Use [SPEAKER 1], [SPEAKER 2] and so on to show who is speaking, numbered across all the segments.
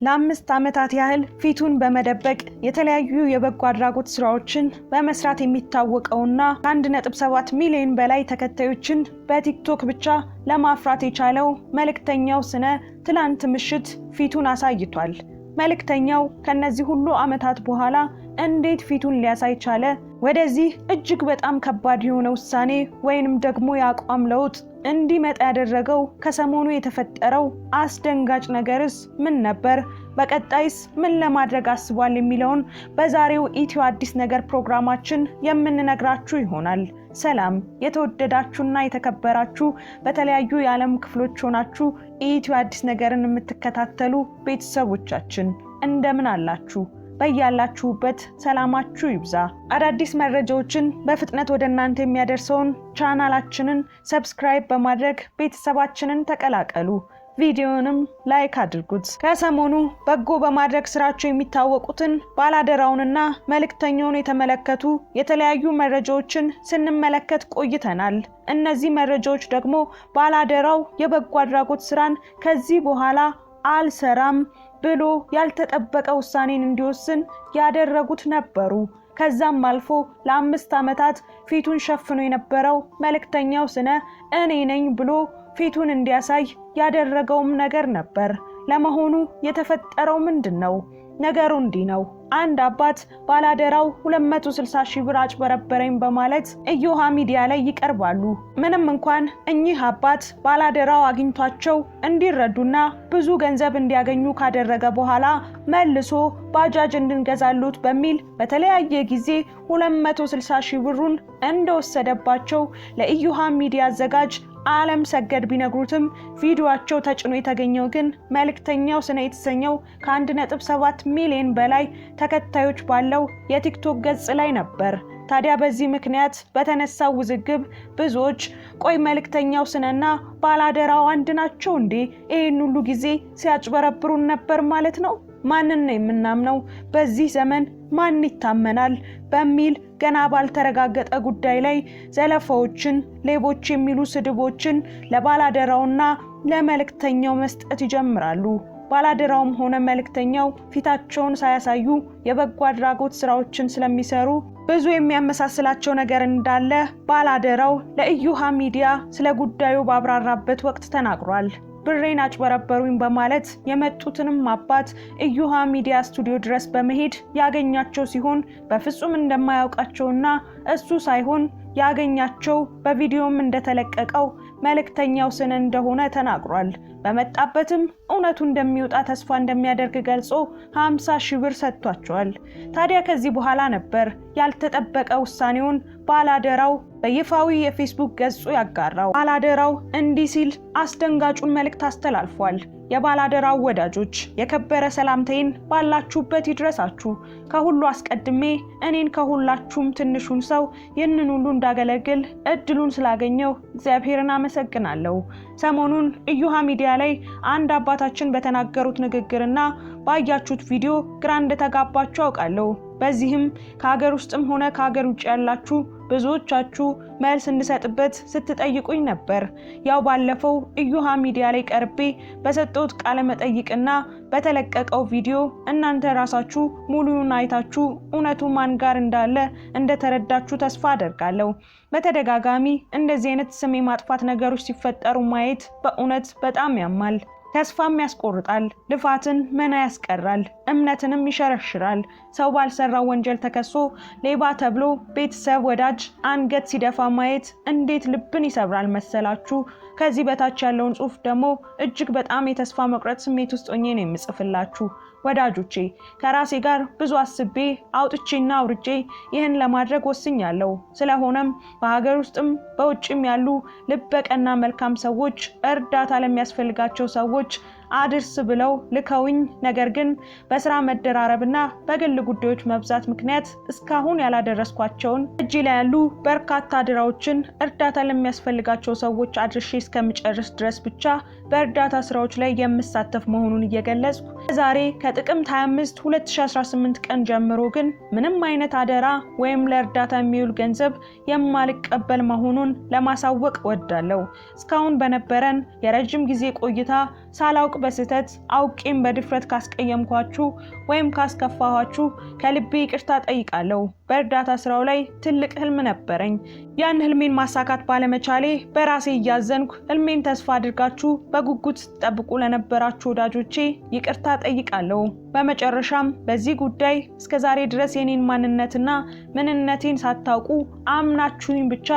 [SPEAKER 1] ለ5 ዓመታት ያህል ፊቱን በመደበቅ የተለያዩ የበጎ አድራጎት ስራዎችን በመስራት የሚታወቀውና 1.7 ሚሊዮን በላይ ተከታዮችን በቲክቶክ ብቻ ለማፍራት የቻለው መልእክተኛው ስነ ትላንት ምሽት ፊቱን አሳይቷል። መልእክተኛው ከነዚህ ሁሉ ዓመታት በኋላ እንዴት ፊቱን ሊያሳይ ቻለ? ወደዚህ እጅግ በጣም ከባድ የሆነ ውሳኔ ወይንም ደግሞ የአቋም ለውጥ እንዲመጣ ያደረገው ከሰሞኑ የተፈጠረው አስደንጋጭ ነገርስ ምን ነበር? በቀጣይስ ምን ለማድረግ አስቧል የሚለውን በዛሬው ኢትዮ አዲስ ነገር ፕሮግራማችን የምንነግራችሁ ይሆናል። ሰላም የተወደዳችሁና የተከበራችሁ በተለያዩ የዓለም ክፍሎች ሆናችሁ ኢትዮ አዲስ ነገርን የምትከታተሉ ቤተሰቦቻችን እንደምን አላችሁ? በያላችሁበት ሰላማችሁ ይብዛ። አዳዲስ መረጃዎችን በፍጥነት ወደ እናንተ የሚያደርሰውን ቻናላችንን ሰብስክራይብ በማድረግ ቤተሰባችንን ተቀላቀሉ። ቪዲዮንም ላይክ አድርጉት። ከሰሞኑ በጎ በማድረግ ስራቸው የሚታወቁትን ባላደራውንና መልእክተኛውን የተመለከቱ የተለያዩ መረጃዎችን ስንመለከት ቆይተናል። እነዚህ መረጃዎች ደግሞ ባላደራው የበጎ አድራጎት ስራን ከዚህ በኋላ አልሰራም ብሎ ያልተጠበቀ ውሳኔን እንዲወስን ያደረጉት ነበሩ። ከዛም አልፎ ለ5 ዓመታት ፊቱን ሸፍኖ የነበረው መልእክተኛው ስነ እኔ ነኝ ብሎ ፊቱን እንዲያሳይ ያደረገውም ነገር ነበር። ለመሆኑ የተፈጠረው ምንድነው? ነገሩ እንዲህ ነው። አንድ አባት ባላደራው 260 ሺህ ብር አጭበረበረኝ በማለት ኢዮሃ ሚዲያ ላይ ይቀርባሉ። ምንም እንኳን እኚህ አባት ባላደራው አግኝቷቸው እንዲረዱና ብዙ ገንዘብ እንዲያገኙ ካደረገ በኋላ መልሶ ባጃጅ እንድንገዛሉት በሚል በተለያየ ጊዜ 260 ሺህ ብሩን እንደወሰደባቸው ለኢዮሃ ሚዲያ አዘጋጅ ዓለም ሰገድ ቢነግሩትም ቪዲዮአቸው ተጭኖ የተገኘው ግን መልእክተኛው ስነ የተሰኘው ከ1.7 ሚሊዮን በላይ ተከታዮች ባለው የቲክቶክ ገጽ ላይ ነበር። ታዲያ በዚህ ምክንያት በተነሳው ውዝግብ ብዙዎች ቆይ መልእክተኛው ስነና ባላደራው አንድ ናቸው እንዴ? ይሄን ሁሉ ጊዜ ሲያጭበረብሩን ነበር ማለት ነው? ማንን ነው የምናምነው? በዚህ ዘመን ማን ይታመናል? በሚል ገና ባልተረጋገጠ ጉዳይ ላይ ዘለፋዎችን፣ ሌቦች የሚሉ ስድቦችን ለባላደራውና ለመልእክተኛው መስጠት ይጀምራሉ። ባላደራውም ሆነ መልእክተኛው ፊታቸውን ሳያሳዩ የበጎ አድራጎት ስራዎችን ስለሚሰሩ ብዙ የሚያመሳስላቸው ነገር እንዳለ ባላደራው ለኢዮሃ ሚዲያ ስለ ጉዳዩ ባብራራበት ወቅት ተናግሯል። ብሬን አጭበረበሩኝ በማለት የመጡትንም አባት ኢዮሃ ሚዲያ ስቱዲዮ ድረስ በመሄድ ያገኛቸው ሲሆን በፍጹም እንደማያውቃቸውና እሱ ሳይሆን ያገኛቸው በቪዲዮም እንደተለቀቀው መልእክተኛው ስነ እንደሆነ ተናግሯል። በመጣበትም እውነቱ እንደሚወጣ ተስፋ እንደሚያደርግ ገልጾ 50 ሺህ ብር ሰጥቷቸዋል። ታዲያ ከዚህ በኋላ ነበር ያልተጠበቀ ውሳኔውን ባላደራው በይፋዊ የፌስቡክ ገጹ ያጋራው። ባላደራው እንዲህ ሲል አስደንጋጩን መልእክት አስተላልፏል። የባላደራው ወዳጆች የከበረ ሰላምታዬን ባላችሁበት ይድረሳችሁ። ከሁሉ አስቀድሜ እኔን ከሁላችሁም ትንሹን ሰው ይህንን ሁሉ እንዳገለግል እድሉን ስላገኘው እግዚአብሔርን አመሰግናለሁ። ሰሞኑን ኢዮሃ ሚዲያ ላይ አንድ አባታችን በተናገሩት ንግግርና ባያችሁት ቪዲዮ ግራ እንደተጋባችሁ አውቃለሁ። በዚህም ከሀገር ውስጥም ሆነ ከሀገር ውጭ ያላችሁ ብዙዎቻችሁ መልስ እንድሰጥበት ስትጠይቁኝ ነበር። ያው ባለፈው ኢዮሃ ሚዲያ ላይ ቀርቤ በሰጠሁት ቃለ መጠይቅና በተለቀቀው ቪዲዮ እናንተ ራሳችሁ ሙሉውን አይታችሁ እውነቱ ማን ጋር እንዳለ እንደተረዳችሁ ተስፋ አደርጋለሁ። በተደጋጋሚ እንደዚህ አይነት ስም የማጥፋት ነገሮች ሲፈጠሩ ማየት በእውነት በጣም ያማል። ተስፋም ያስቆርጣል። ልፋትን መና ያስቀራል፣ እምነትንም ይሸረሽራል። ሰው ባልሰራው ወንጀል ተከሶ ሌባ ተብሎ ቤተሰብ ወዳጅ አንገት ሲደፋ ማየት እንዴት ልብን ይሰብራል መሰላችሁ? ከዚህ በታች ያለውን ጽሑፍ ደግሞ እጅግ በጣም የተስፋ መቁረጥ ስሜት ውስጥ ሆኜ ነው የምጽፍላችሁ። ወዳጆቼ ከራሴ ጋር ብዙ አስቤ አውጥቼና አውርጄ ይህን ለማድረግ ወስኛለሁ። ስለሆነም በሀገር ውስጥም በውጭም ያሉ ልበቀና መልካም ሰዎች እርዳታ ለሚያስፈልጋቸው ሰዎች አድርስ ብለው ልከውኝ፣ ነገር ግን በስራ መደራረብና በግል ጉዳዮች መብዛት ምክንያት እስካሁን ያላደረስኳቸውን እጅ ላይ ያሉ በርካታ አድራዎችን እርዳታ ለሚያስፈልጋቸው ሰዎች አድርሼ እስከምጨርስ ድረስ ብቻ በእርዳታ ስራዎች ላይ የምሳተፍ መሆኑን እየገለጽኩ ዛሬ ከጥቅምት 25 2018 ቀን ጀምሮ ግን ምንም አይነት አደራ ወይም ለእርዳታ የሚውል ገንዘብ የማልቀበል መሆኑን ለማሳወቅ ወዳለው። እስካሁን በነበረን የረጅም ጊዜ ቆይታ ሳላውቅ በስህተት አውቄም በድፍረት ካስቀየምኳችሁ ወይም ካስከፋኋችሁ ከልቤ ይቅርታ ጠይቃለሁ። በእርዳታ ስራው ላይ ትልቅ ህልም ነበረኝ። ያን ህልሜን ማሳካት ባለመቻሌ በራሴ እያዘንኩ ህልሜን ተስፋ አድርጋችሁ በጉጉት ስትጠብቁ ለነበራችሁ ወዳጆቼ ይቅርታ ጠይቃለሁ። በመጨረሻም በዚህ ጉዳይ እስከዛሬ ድረስ የኔን ማንነትና ምንነቴን ሳታውቁ አምናችሁኝ ብቻ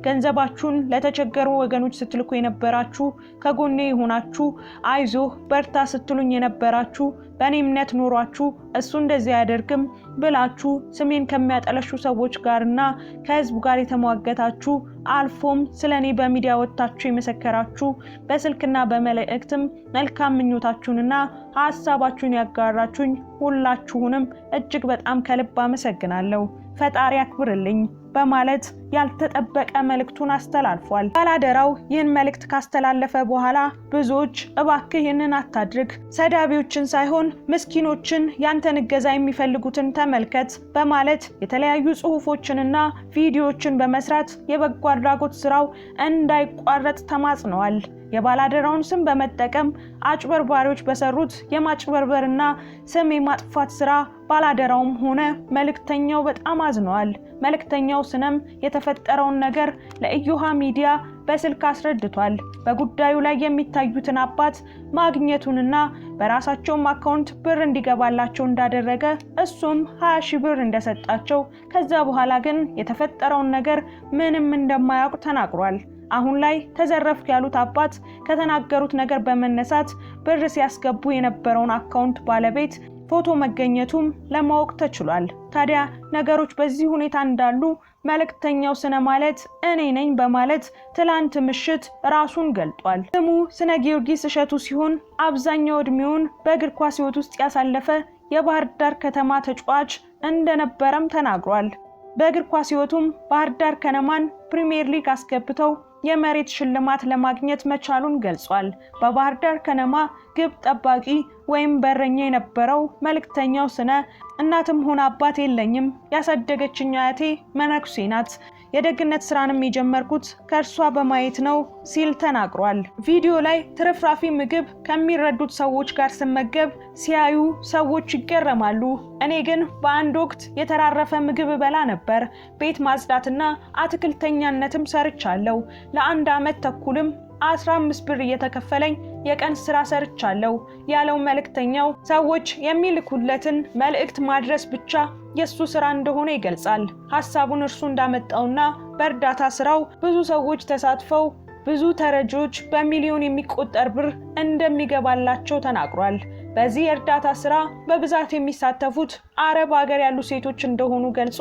[SPEAKER 1] ገንዘባችሁን ለተቸገሩ ወገኖች ስትልኩ የነበራችሁ፣ ከጎኔ የሆናችሁ፣ አይዞህ በርታ ስትሉኝ የነበራችሁ፣ በእኔ እምነት ኖሯችሁ እሱ እንደዚህ አያደርግም ብላችሁ ስሜን ከሚያጠለሹ ሰዎች ጋርና ከህዝቡ ጋር የተሟገታችሁ፣ አልፎም ስለኔ በሚዲያ ወጣችሁ የመሰከራችሁ፣ በስልክና በመልእክትም መልካም ምኞታችሁንና ሐሳባችሁን ያጋራችሁኝ ሁላችሁንም እጅግ በጣም ከልብ አመሰግናለሁ። ፈጣሪ ያክብርልኝ በማለት ያልተጠበቀ መልእክቱን አስተላልፏል። ባላደራው ይህን መልእክት ካስተላለፈ በኋላ ብዙዎች እባክህ ይህንን አታድርግ፣ ሰዳቢዎችን ሳይሆን ምስኪኖችን ያንተን እገዛ የሚፈልጉትን ተመልከት በማለት የተለያዩ ጽሑፎችንና ቪዲዮዎችን በመስራት የበጎ አድራጎት ስራው እንዳይቋረጥ ተማጽነዋል። የባላደራውን ስም በመጠቀም አጭበርባሪዎች በሰሩት የማጭበርበርና ስም የማጥፋት ስራ ባላደራውም ሆነ መልእክተኛው በጣም አዝነዋል። መልእክተኛው ስነም የተፈጠረውን ነገር ለኢዮሃ ሚዲያ በስልክ አስረድቷል። በጉዳዩ ላይ የሚታዩትን አባት ማግኘቱንና በራሳቸውም አካውንት ብር እንዲገባላቸው እንዳደረገ እሱም 20 ሺህ ብር እንደሰጣቸው ከዛ በኋላ ግን የተፈጠረውን ነገር ምንም እንደማያውቅ ተናግሯል። አሁን ላይ ተዘረፍኩ ያሉት አባት ከተናገሩት ነገር በመነሳት ብር ሲያስገቡ የነበረውን አካውንት ባለቤት ፎቶ መገኘቱም ለማወቅ ተችሏል። ታዲያ ነገሮች በዚህ ሁኔታ እንዳሉ መልእክተኛው ስነ ማለት እኔ ነኝ በማለት ትላንት ምሽት ራሱን ገልጧል። ስሙ ስነ ጊዮርጊስ እሸቱ ሲሆን አብዛኛው እድሜውን በእግር ኳስ ሕይወት ውስጥ ያሳለፈ የባህር ዳር ከተማ ተጫዋች እንደነበረም ተናግሯል። በእግር ኳስ ሕይወቱም ባህር ዳር ከነማን ፕሪሚየር ሊግ አስገብተው የመሬት ሽልማት ለማግኘት መቻሉን ገልጿል። በባህር ዳር ከነማ ግብ ጠባቂ ወይም በረኛ የነበረው መልእክተኛው ስነ እናትም ሆነ አባት የለኝም፣ ያሳደገችኝ አያቴ መነኩሴ ናት፣ የደግነት ስራንም የጀመርኩት ከእርሷ በማየት ነው ሲል ተናግሯል። ቪዲዮ ላይ ትርፍራፊ ምግብ ከሚረዱት ሰዎች ጋር ስመገብ ሲያዩ ሰዎች ይገረማሉ። እኔ ግን በአንድ ወቅት የተራረፈ ምግብ በላ ነበር። ቤት ማጽዳትና አትክልተኛነትም ሰርቻለሁ። ለ1 ዓመት ተኩልም 15 ብር እየተከፈለኝ የቀን ስራ ሰርቻለሁ ያለው መልእክተኛው ሰዎች የሚልኩለትን መልእክት ማድረስ ብቻ የሱ ስራ እንደሆነ ይገልጻል። ሐሳቡን እርሱ እንዳመጣውና በእርዳታ ስራው ብዙ ሰዎች ተሳትፈው ብዙ ተረጂዎች በሚሊዮን የሚቆጠር ብር እንደሚገባላቸው ተናግሯል። በዚህ የእርዳታ ስራ በብዛት የሚሳተፉት አረብ ሀገር ያሉ ሴቶች እንደሆኑ ገልጾ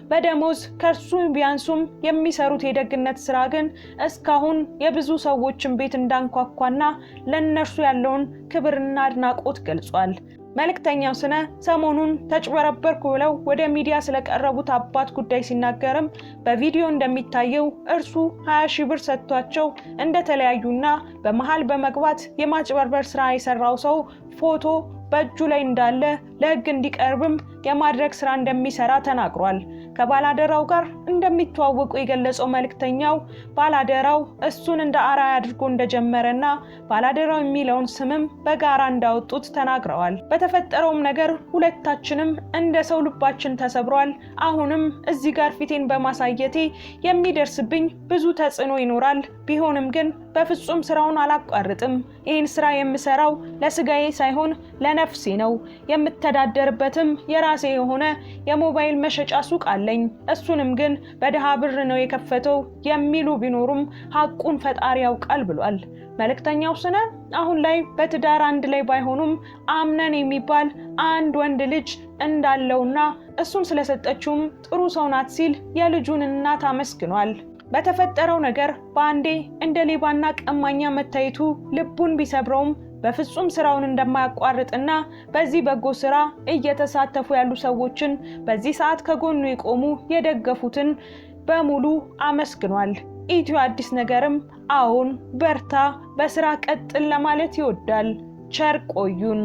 [SPEAKER 1] በደሞዝ ከርሱ ቢያንሱም የሚሰሩት የደግነት ስራ ግን እስካሁን የብዙ ሰዎችን ቤት እንዳንኳኳና ለነርሱ ያለውን ክብርና አድናቆት ገልጿል። መልእክተኛው ስነ ሰሞኑን ተጭበረበርኩ ብለው ወደ ሚዲያ ስለቀረቡት አባት ጉዳይ ሲናገርም በቪዲዮ እንደሚታየው እርሱ 20 ሺህ ብር ሰጥቷቸው እንደተለያዩና በመሃል በመግባት የማጭበርበር ስራ የሰራው ሰው ፎቶ በእጁ ላይ እንዳለ ለህግ እንዲቀርብም የማድረግ ስራ እንደሚሰራ ተናግሯል። ከባላደራው ጋር እንደሚተዋወቁ የገለጸው መልእክተኛው ባላደራው እሱን እንደ አራያ አድርጎ እንደጀመረና ባላደራው የሚለውን ስምም በጋራ እንዳወጡት ተናግረዋል። በተፈጠረውም ነገር ሁለታችንም እንደ ሰው ልባችን ተሰብሯል። አሁንም እዚህ ጋር ፊቴን በማሳየቴ የሚደርስብኝ ብዙ ተጽዕኖ ይኖራል። ቢሆንም ግን በፍጹም ስራውን አላቋርጥም። ይህን ስራ የምሰራው ለስጋዬ ሳይሆን ለነፍሴ ነው። የምተዳደርበትም የራሴ የሆነ የሞባይል መሸጫ ሱቅ አለኝ። እሱንም ግን በደሃ ብር ነው የከፈተው የሚሉ ቢኖሩም ሐቁን ፈጣሪ ያውቃል ብሏል። መልእክተኛው ስነ አሁን ላይ በትዳር አንድ ላይ ባይሆኑም አምነን የሚባል አንድ ወንድ ልጅ እንዳለውና እሱን ስለሰጠችውም ጥሩ ሰው ናት ሲል የልጁን እናት አመስግኗል። በተፈጠረው ነገር በአንዴ እንደ ሌባና ቀማኛ መታየቱ ልቡን ቢሰብረውም በፍጹም ስራውን እንደማያቋርጥና በዚህ በጎ ስራ እየተሳተፉ ያሉ ሰዎችን በዚህ ሰዓት ከጎኑ የቆሙ የደገፉትን በሙሉ አመስግኗል። ኢትዮ አዲስ ነገርም አዎን በርታ፣ በስራ ቀጥል ለማለት ይወዳል። ቸር ቆዩን።